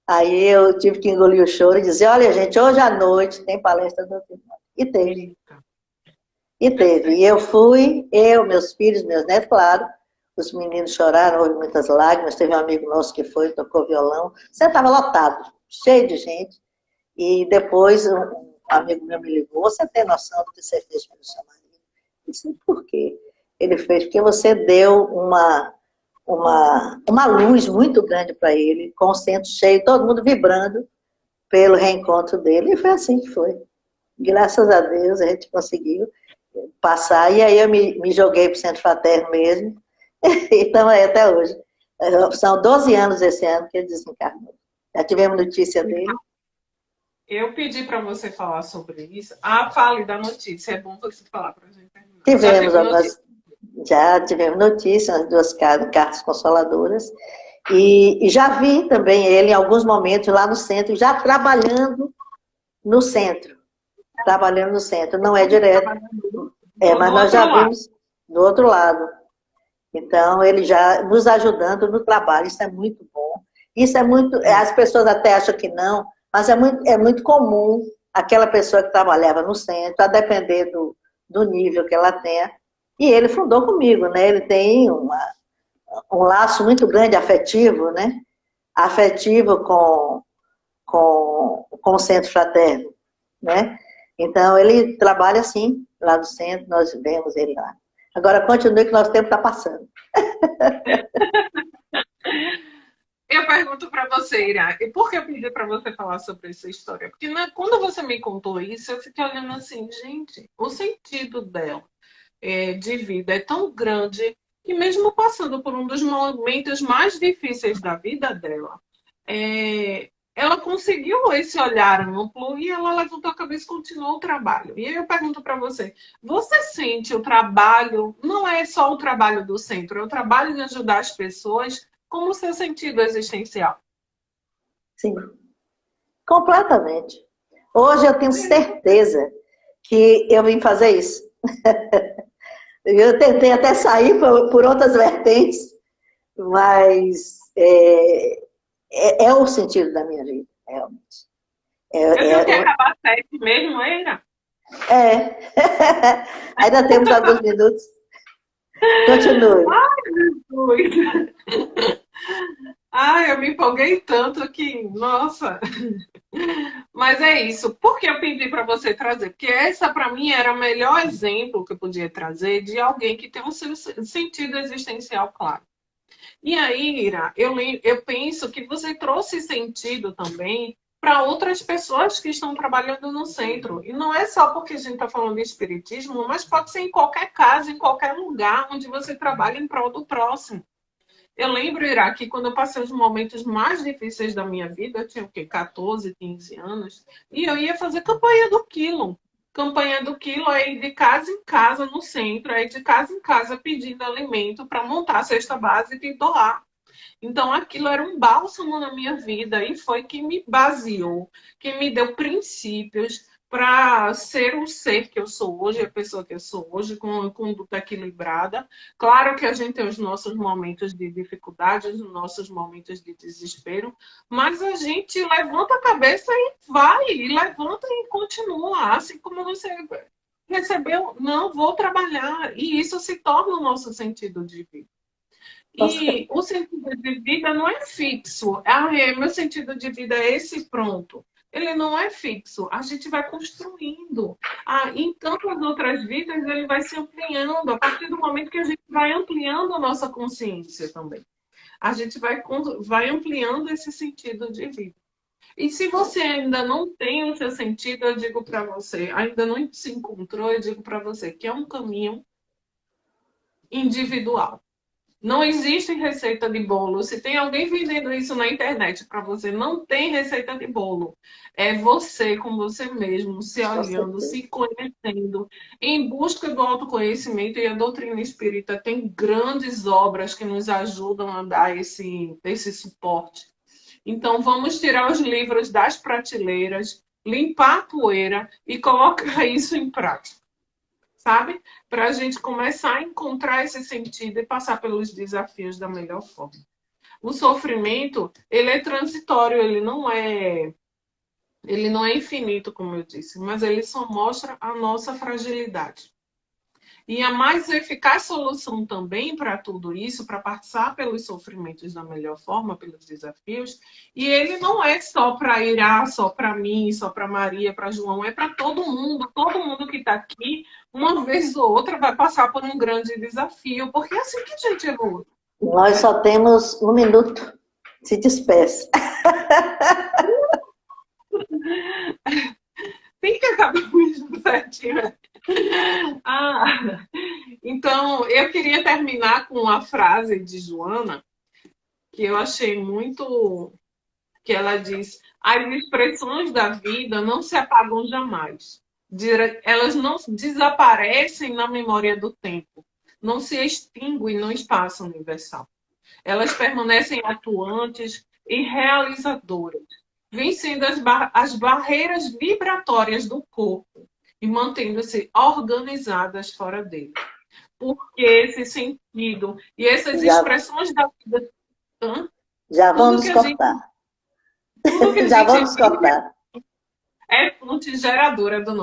S3: Aí eu tive que engolir o choro e dizer, olha gente, hoje à noite tem palestra doutrinária. E teve. E teve. E eu fui, meus filhos, meus netos, claro, os meninos choraram, houve muitas lágrimas, teve um amigo nosso que foi, tocou violão, você estava lotado, cheio de gente. E depois um amigo meu me ligou, você tem noção do que você fez pelo seu marido? Eu disse, por quê? Ele fez porque você deu uma luz muito grande para ele, com o centro cheio, todo mundo vibrando pelo reencontro dele. E foi assim que foi. Graças a Deus a gente conseguiu passar. E aí eu me joguei para o Centro Fraterno mesmo. E estamos aí até hoje. São 12 anos esse ano que ele desencarnou. Já tivemos notícia dele.
S2: Eu pedi para você falar sobre isso. Fale da notícia. É bom você falar para a gente.
S3: Já tivemos notícia, as 2 cartas consoladoras. E já vi também ele em alguns momentos lá no centro, já trabalhando no centro. Trabalhando no centro. Não é direto. Mas nós já vimos do outro lado. Então, ele já nos ajudando no trabalho. Isso é muito bom. Isso é muito... As pessoas até acham que não, mas é muito comum aquela pessoa que trabalhava no centro, a depender do nível que ela tenha. E ele fundou comigo, né? Ele tem um laço muito grande afetivo, né? Afetivo com o Centro Fraterno, né? Então, ele trabalha assim, lá no centro, nós vemos ele lá. Agora, continue que nosso tempo está passando.
S2: Eu pergunto para você, Ira, e por que eu pedi para você falar sobre essa história? Porque quando você me contou isso, eu fiquei olhando assim, gente, o sentido dela de vida é tão grande que mesmo passando por um dos momentos mais difíceis da vida dela, ela conseguiu esse olhar amplo e ela levantou a cabeça e continuou o trabalho. E aí eu pergunto para você, você sente o trabalho, não é só o trabalho do centro, é o trabalho de ajudar as pessoas como seu sentido existencial?
S3: Sim, completamente. Hoje eu tenho certeza que eu vim fazer isso. Eu tentei até sair por outras vertentes, mas é o sentido da minha vida, realmente.
S2: Eu tenho que acabar 7 mesmo, Eira?
S3: Ainda temos alguns minutos. Continue.
S2: Ai, Jesus. Ai, eu me empolguei tanto que, nossa. Mas é isso. Por que eu pedi para você trazer? Porque essa, para mim, era o melhor exemplo que eu podia trazer de alguém que tem um seu sentido existencial claro. E aí, Ira, eu penso que você trouxe sentido também para outras pessoas que estão trabalhando no centro. E não é só porque a gente está falando de espiritismo, mas pode ser em qualquer casa, em qualquer lugar onde você trabalha em prol do próximo. Eu lembro, Ira, que quando eu passei os momentos mais difíceis da minha vida, eu tinha o quê? 14, 15 anos, e eu ia fazer campanha do quilo. Campanha do quilo aí de casa em casa no centro, aí de casa em casa pedindo alimento para montar a cesta básica e doar. Então aquilo era um bálsamo na minha vida e foi que me baseou, que me deu princípios para ser o ser que eu sou hoje, a pessoa que eu sou hoje, com uma conduta equilibrada. Claro que a gente tem os nossos momentos de dificuldade, os nossos momentos de desespero, mas a gente levanta a cabeça e vai, e levanta e continua, assim como você recebeu, não, vou trabalhar, e isso se torna o nosso sentido de vida. E o sentido de vida não é fixo. Meu sentido de vida é esse, pronto. Ele não é fixo. A gente vai construindo. Em tantas outras vidas, ele vai se ampliando. A partir do momento que a gente vai ampliando a nossa consciência também. A gente vai ampliando esse sentido de vida. E se você ainda não tem o seu sentido, eu digo para você, ainda não se encontrou, eu digo para você que é um caminho individual. Não existe receita de bolo. Se tem alguém vendendo isso na internet para você, não tem receita de bolo. É você com você mesmo, se olhando, se conhecendo, em busca do autoconhecimento. E a doutrina espírita tem grandes obras que nos ajudam a dar esse suporte. Então, vamos tirar os livros das prateleiras, limpar a poeira e colocar isso em prática, sabe? Para a gente começar a encontrar esse sentido e passar pelos desafios da melhor forma. O sofrimento, ele é transitório, ele não é infinito, como eu disse, mas ele só mostra a nossa fragilidade. E a mais eficaz solução também para tudo isso, para passar pelos sofrimentos da melhor forma, pelos desafios, e ele não é só para Irá, só para mim, só para Maria, para João, é para todo mundo que está aqui, uma vez ou outra vai passar por um grande desafio, porque é assim que a gente evolui.
S3: Nós só temos 1 minuto. Se despeça.
S2: Tem que acabar muito certinho. Então, eu queria terminar com uma frase de Joana, que eu achei muito... que ela diz: as expressões da vida não se apagam jamais. Elas não desaparecem na memória do tempo. Não se extinguem no espaço universal. Elas permanecem atuantes e realizadoras, vencendo as barreiras vibratórias do corpo e mantendo-se organizadas fora dele. Porque esse sentido e essas expressões da vida...
S3: Já vamos cortar. Já vamos cortar.
S2: É fonte geradora do